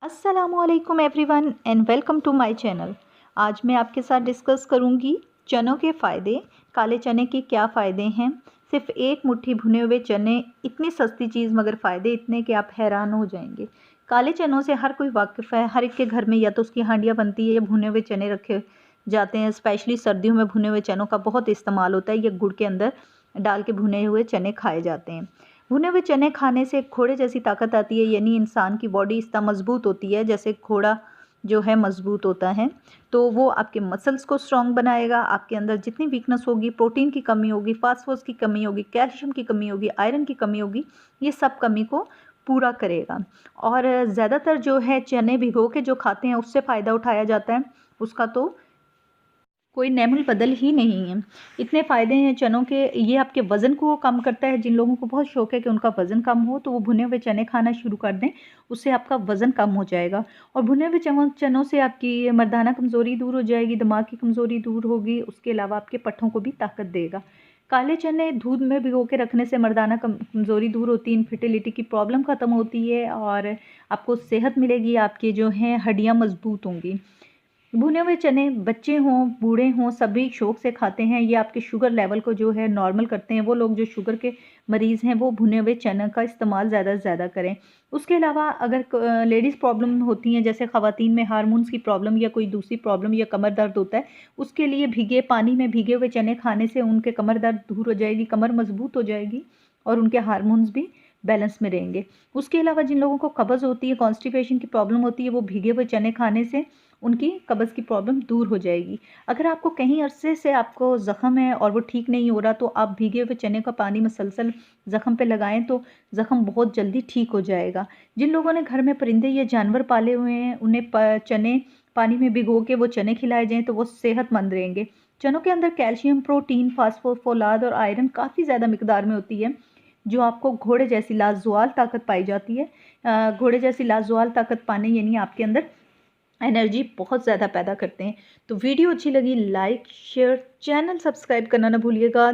अस्सलामुअलैकुम everyone and welcome to my channel. आज मैं आपके साथ डिस्कस करूंगी चनों के फ़ायदे। काले चने के क्या फ़ायदे हैं। सिर्फ एक मुट्ठी भुने हुए चने, इतनी सस्ती चीज़ मगर फ़ायदे इतने कि आप हैरान हो जाएंगे। काले चनों से हर कोई वाकिफ़ है, हर एक के घर में या तो उसकी हांडियाँ बनती है या भुने हुए चने रखे जाते हैं। स्पेशली सर्दियों में भुने हुए चनों का बहुत इस्तेमाल होता है। ये गुड़ के अंदर डाल के भुने हुए चने खाए जाते हैं। भुने हुए चने खाने से घोड़े जैसी ताकत आती है, यानी इंसान की बॉडी इतना मजबूत होती है जैसे घोड़ा जो है मजबूत होता है। तो वो आपके मसल्स को स्ट्रॉन्ग बनाएगा। आपके अंदर जितनी वीकनेस होगी, प्रोटीन की कमी होगी, फास्फोरस की कमी होगी, कैल्शियम की कमी होगी, आयरन की कमी होगी, ये सब कमी को पूरा करेगा। और ज़्यादातर जो है चने भिगो के जो खाते हैं उससे फ़ायदा उठाया जाता है, उसका तो कोई नेमुल बदल ही नहीं है। इतने फ़ायदे हैं चनों के। ये आपके वज़न को कम करता है। जिन लोगों को बहुत शौक है कि उनका वज़न कम हो तो वो भुने हुए चने खाना शुरू कर दें, उससे आपका वज़न कम हो जाएगा। और भुने हुए चनों से आपकी मर्दाना कमज़ोरी दूर हो जाएगी, दिमाग की कमज़ोरी दूर होगी, उसके अलावा आपके पट्ठों को भी ताकत देगा। काले चने दूध में भिगो के रखने से मर्दाना कमज़ोरी दूर होती है, इनफर्टिलिटी की प्रॉब्लम ख़त्म होती है और आपको सेहत मिलेगी, आपकी जो हैं हड्डियाँ मज़बूत होंगी। भुने हुए चने बच्चे हों बूढ़े हों सभी शौक से खाते हैं। ये आपके शुगर लेवल को जो है नॉर्मल करते हैं। वो लोग जो शुगर के मरीज़ हैं वो भुने हुए चने का इस्तेमाल ज़्यादा से ज़्यादा करें। उसके अलावा अगर लेडीज़ प्रॉब्लम होती हैं, जैसे ख़वातीन में हार्मोन्स की प्रॉब्लम या कोई दूसरी प्रॉब्लम या कमर दर्द होता है, उसके लिए भीगे पानी में भीगे हुए चने खाने से उनके कमर दर्द दूर हो जाएगी, कमर मज़बूत हो जाएगी और उनके हार्मोन्स भी बैलेंस में रहेंगे। उसके अलावा जिन लोगों को कब्ज़ होती है, कॉन्स्टिपेशन की प्रॉब्लम होती है, वो भीगे हुए चने खाने से उनकी कब्ज़ की प्रॉब्लम दूर हो जाएगी। अगर आपको कहीं अरसे से आपको ज़ख़म है और वो ठीक नहीं हो रहा, तो आप भीगे हुए चने का पानी मुसलसल ज़ख़म पे लगाएं तो ज़ख़म बहुत जल्दी ठीक हो जाएगा। जिन लोगों ने घर में परिंदे या जानवर पाले हुए हैं, उन्हें चने पानी में भिगो के वो चने खिलाए जाएँ तो वो सेहतमंद रहेंगे। चनों के अंदर कैल्शियम, प्रोटीन, फास्फोरस, फौलाद और आयरन काफ़ी ज़्यादा मिकदार में होती है, जो आपको घोड़े जैसी लाजवाल ताकत पाई जाती है। घोड़े जैसी लाजवाल ताकत पाने यानी आपके अंदर एनर्जी बहुत ज़्यादा पैदा करते हैं। तो वीडियो अच्छी लगी लाइक शेयर, चैनल सब्सक्राइब करना ना भूलिएगा।